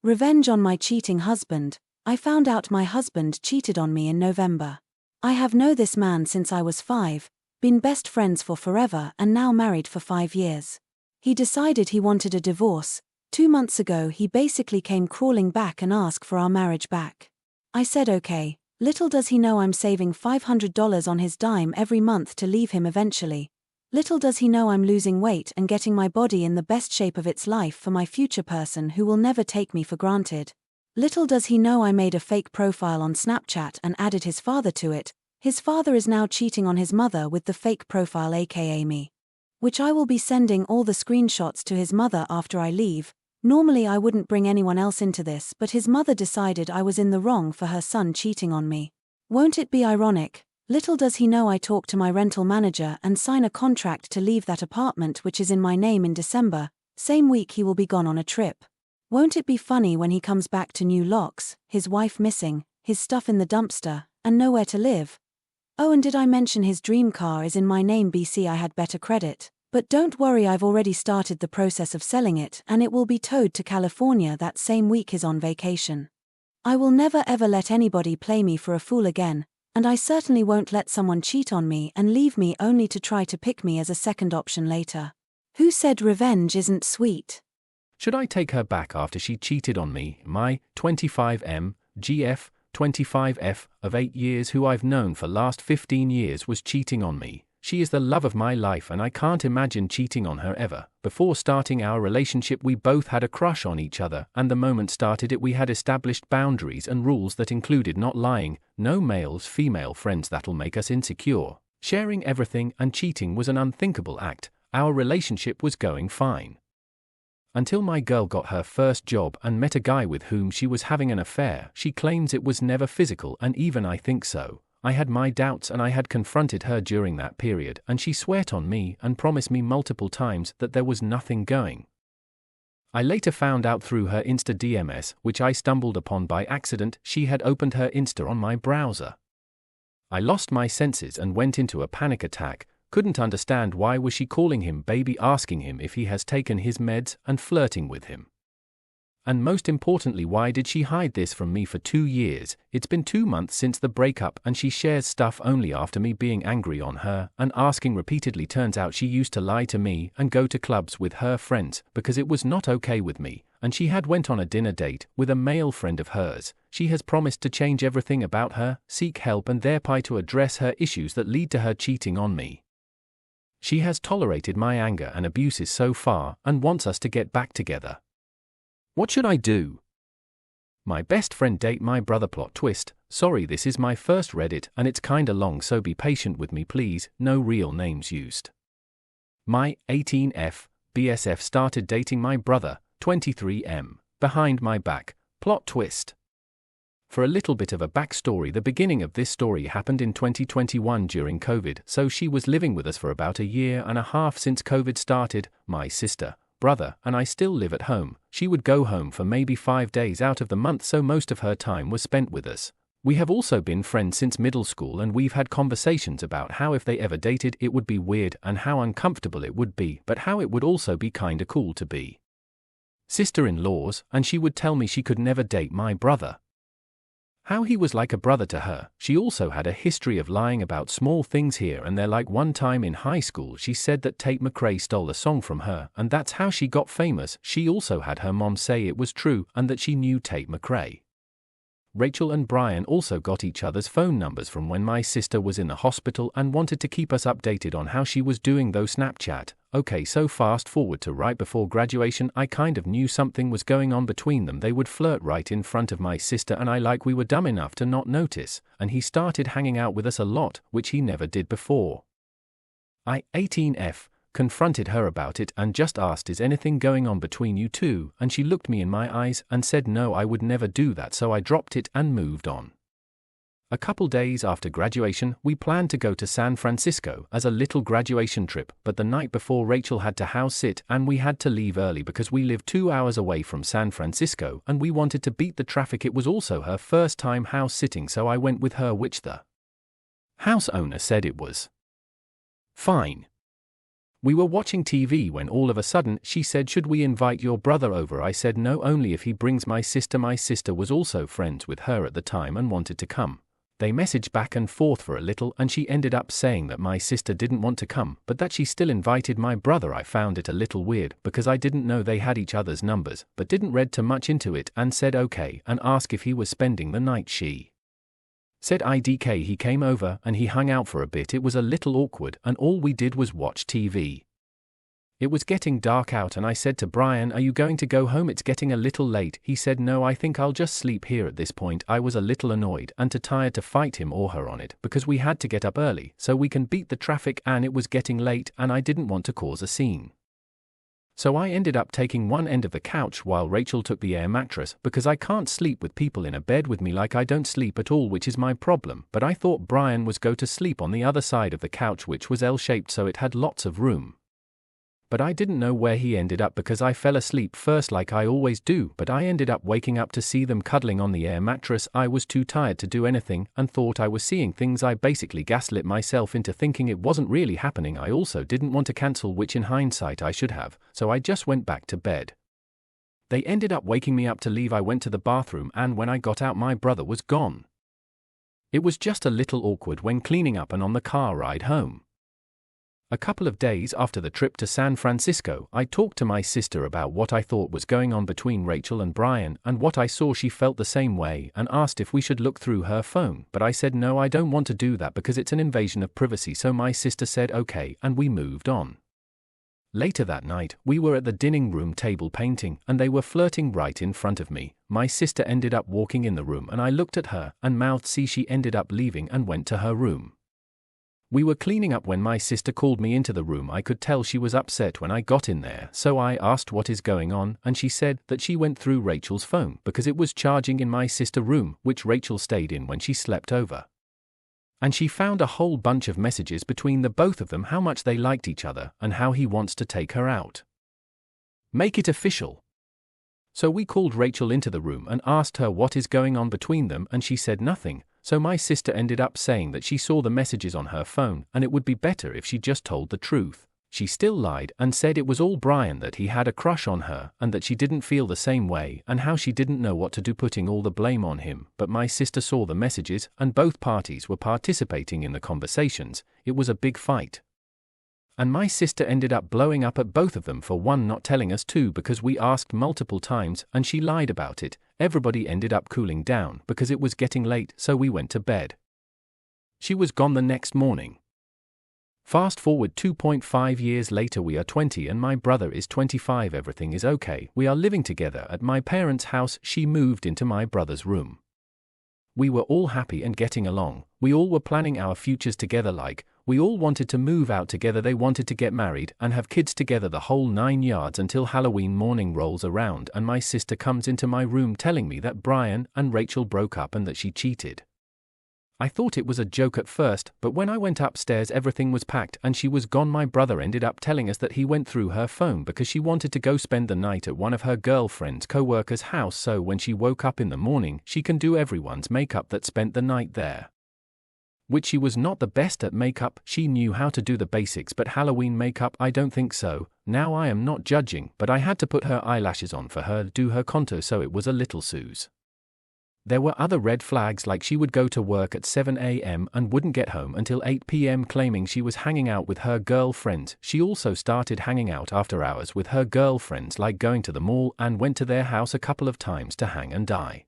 Revenge on my cheating husband. I found out my husband cheated on me in November. I have known this man since I was 5, been best friends for forever and now married for 5 years. He decided he wanted a divorce. 2 months ago he basically came crawling back and asked for our marriage back. I said okay. Little does he know I'm saving $500 on his dime every month to leave him eventually. Little does he know I'm losing weight and getting my body in the best shape of its life for my future person who will never take me for granted. Little does he know I made a fake profile on Snapchat and added his father to it. His father is now cheating on his mother with the fake profile aka me. Which I will be sending all the screenshots to his mother after I leave. Normally I wouldn't bring anyone else into this, but his mother decided I was in the wrong for her son cheating on me. Won't it be ironic? Little does he know I talk to my rental manager and sign a contract to leave that apartment which is in my name in December. Same week he will be gone on a trip. Won't it be funny when he comes back to new locks, his wife missing, his stuff in the dumpster, and nowhere to live? Oh, and did I mention his dream car is in my name? BC I had better credit. But don't worry, I've already started the process of selling it and it will be towed to California that same week he's on vacation. I will never ever let anybody play me for a fool again, and I certainly won't let someone cheat on me and leave me only to try to pick me as a second option later. Who said revenge isn't sweet? Should I take her back after she cheated on me, my 25M, GF, 25F, of 8 years who I've known for last 15 years was cheating on me? She is the love of my life and I can't imagine cheating on her ever. Before starting our relationship we both had a crush on each other and the moment started it we had established boundaries and rules that included not lying, no males female friends that'll make us insecure, sharing everything, and cheating was an unthinkable act. Our relationship was going fine. Until my girl got her first job and met a guy with whom she was having an affair. She claims it was never physical and even I think so. I had my doubts and I had confronted her during that period and she swore on me and promised me multiple times that there was nothing going. I later found out through her Insta DMs, which I stumbled upon by accident, she had opened her Insta on my browser. I lost my senses and went into a panic attack, couldn't understand why was she calling him baby, asking him if he has taken his meds and flirting with him. And most importantly, why did she hide this from me for 2 years? It's been 2 months since the breakup and she shares stuff only after me being angry on her and asking repeatedly. Turns out she used to lie to me and go to clubs with her friends because it was not okay with me, and she had went on a dinner date with a male friend of hers. She has promised to change everything about her, seek help and thereby to address her issues that lead to her cheating on me. She has tolerated my anger and abuses so far and wants us to get back together. What should I do? My best friend date my brother. Plot twist. Sorry, this is my first Reddit and it's kinda long, so be patient with me please. No real names used. My 18F BSF started dating my brother, 23M, behind my back. Plot twist. For a little bit of a backstory, the beginning of this story happened in 2021 during COVID, so she was living with us for about a year and a half since COVID started. My sister, brother, and I still live at home. She would go home for maybe 5 days out of the month, so most of her time was spent with us. We have also been friends since middle school and we've had conversations about how if they ever dated it would be weird and how uncomfortable it would be, but how it would also be kinda cool to be sister-in-laws, and she would tell me she could never date my brother. How he was like a brother to her. She also had a history of lying about small things here and there, like one time in high school she said that Tate McRae stole a song from her and that's how she got famous. She also had her mom say it was true and that she knew Tate McRae. Rachel and Brian also got each other's phone numbers from when my sister was in the hospital and wanted to keep us updated on how she was doing, though Snapchat. Okay, so fast forward to right before graduation. I kind of knew something was going on between them. They would flirt right in front of my sister and I, like we were dumb enough to not notice, and he started hanging out with us a lot, which he never did before. I, 18F, confronted her about it and just asked, is anything going on between you two? And she looked me in my eyes and said no, I would never do that, so I dropped it and moved on. A couple days after graduation, we planned to go to San Francisco as a little graduation trip, but the night before Rachel had to house sit and we had to leave early because we live 2 hours away from San Francisco and we wanted to beat the traffic. It was also her first time house sitting, so I went with her, which the house owner said it was fine. We were watching TV when all of a sudden she said, "Should we invite your brother over?" I said no, only if he brings my sister. My sister was also friends with her at the time and wanted to come. They messaged back and forth for a little and she ended up saying that my sister didn't want to come, but that she still invited my brother. I found it a little weird because I didn't know they had each other's numbers, but didn't read too much into it and said okay and asked if he was spending the night. She said IDK. He came over and he hung out for a bit. It was a little awkward and all we did was watch TV. It was getting dark out and I said to Brian, "Are you going to go home? It's getting a little late." He said, "No, I think I'll just sleep here." At this point I was a little annoyed and too tired to fight him or her on it because we had to get up early so we can beat the traffic and it was getting late and I didn't want to cause a scene. So I ended up taking one end of the couch while Rachel took the air mattress because I can't sleep with people in a bed with me. Like I don't sleep at all, which is my problem, but I thought Brian was going to sleep on the other side of the couch, which was L-shaped so it had lots of room. But I didn't know where he ended up because I fell asleep first like I always do, but I ended up waking up to see them cuddling on the air mattress. I was too tired to do anything and thought I was seeing things. I basically gaslit myself into thinking it wasn't really happening. I also didn't want to cancel, which in hindsight I should have, so I just went back to bed. They ended up waking me up to leave. I went to the bathroom and when I got out my brother was gone. It was just a little awkward when cleaning up and on the car ride home. A couple of days after the trip to San Francisco, I talked to my sister about what I thought was going on between Rachel and Brian and what I saw. She felt the same way and asked if we should look through her phone, but I said no, I don't want to do that because it's an invasion of privacy. So my sister said okay and we moved on. Later that night, we were at the dining room table painting and they were flirting right in front of me. My sister ended up walking in the room and I looked at her and mouthed see. She ended up leaving and went to her room. We were cleaning up when my sister called me into the room. I could tell she was upset when I got in there, so I asked what is going on and she said that she went through Rachel's phone because it was charging in my sister's room, which Rachel stayed in when she slept over. And she found a whole bunch of messages between the both of them, how much they liked each other and how he wants to take her out. Make it official. So we called Rachel into the room and asked her what is going on between them and she said nothing. So my sister ended up saying that she saw the messages on her phone and it would be better if she just told the truth. She still lied and said it was all Brian, that he had a crush on her and that she didn't feel the same way and how she didn't know what to do, putting all the blame on him. But my sister saw the messages and both parties were participating in the conversations. It was a big fight. And my sister ended up blowing up at both of them for one, not telling us, two, because we asked multiple times and she lied about it. Everybody ended up cooling down because it was getting late, so we went to bed. She was gone the next morning. Fast forward 2.5 years later, we are 20 and my brother is 25. Everything is okay. We are living together at my parents' house. She moved into my brother's room. We were all happy and getting along. We all were planning our futures together, like, we all wanted to move out together. They wanted to get married and have kids together, the whole 9 yards, until Halloween morning rolls around and my sister comes into my room telling me that Brian and Rachel broke up and that she cheated. I thought it was a joke at first, but when I went upstairs everything was packed and she was gone. My brother ended up telling us that he went through her phone because she wanted to go spend the night at one of her girlfriend's co-workers' house, so when she woke up in the morning she can do everyone's makeup that spent the night there. Which she was not the best at makeup. She knew how to do the basics, but Halloween makeup, I don't think so. Now I am not judging, but I had to put her eyelashes on for her, do her contour, so it was a little Suze. There were other red flags, like she would go to work at 7 a.m. and wouldn't get home until 8 p.m. claiming she was hanging out with her girlfriends. She also started hanging out after hours with her girlfriends, like going to the mall, and went to their house a couple of times to hang and dye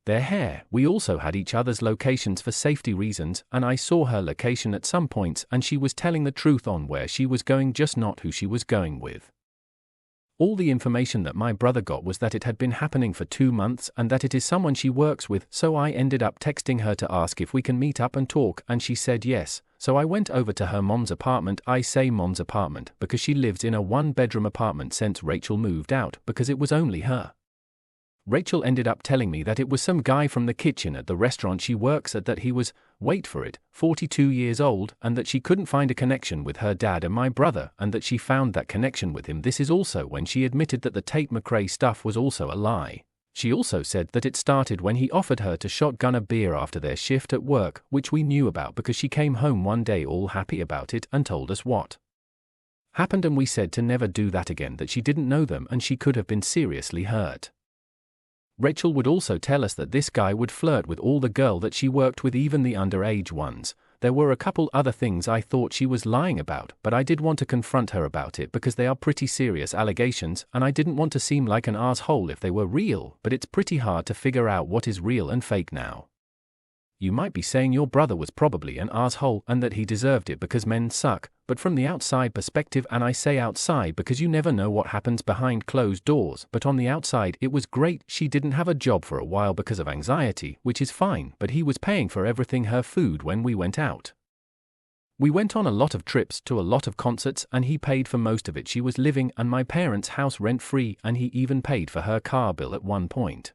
their hair. We also had each other's locations for safety reasons, and I saw her location at some points and she was telling the truth on where she was going, just not who she was going with. All the information that my brother got was that it had been happening for 2 months and that it is someone she works with, so I ended up texting her to ask if we can meet up and talk, and she said yes. So I went over to her mom's apartment. I say mom's apartment because she lives in a 1-bedroom apartment since Rachel moved out, because it was only her. Rachel ended up telling me that it was some guy from the kitchen at the restaurant she works at, that he was, wait for it, 42 years old, and that she couldn't find a connection with her dad and my brother, and that she found that connection with him. This is also when she admitted that the Tate McRae stuff was also a lie. She also said that it started when he offered her to shotgun a beer after their shift at work, which we knew about because she came home one day all happy about it and told us what happened and we said to never do that again, that she didn't know them and she could have been seriously hurt. Rachel would also tell us that this guy would flirt with all the girl that she worked with, even the underage ones. There were a couple other things I thought she was lying about, but I did want to confront her about it because they are pretty serious allegations and I didn't want to seem like an asshole if they were real, but it's pretty hard to figure out what is real and fake now. You might be saying your brother was probably an asshole and that he deserved it because men suck, but from the outside perspective, and I say outside because you never know what happens behind closed doors, but on the outside it was great. She didn't have a job for a while because of anxiety, which is fine, but he was paying for everything, her food when we went out. We went on a lot of trips to a lot of concerts and he paid for most of it. She was living in my parents' house rent-free and he even paid for her car bill at one point.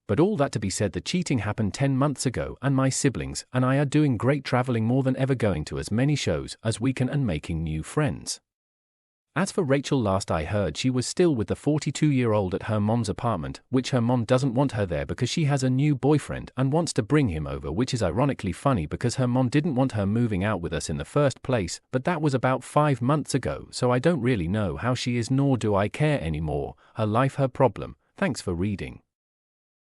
But all that to be said, the cheating happened 10 months ago and my siblings and I are doing great, traveling more than ever, going to as many shows as we can and making new friends. As for Rachel, last I heard she was still with the 42-year-old at her mom's apartment, which her mom doesn't want her there because she has a new boyfriend and wants to bring him over, which is ironically funny because her mom didn't want her moving out with us in the first place, but that was about 5 months ago, so I don't really know how she is, nor do I care anymore. Her life, her problem. Thanks for reading.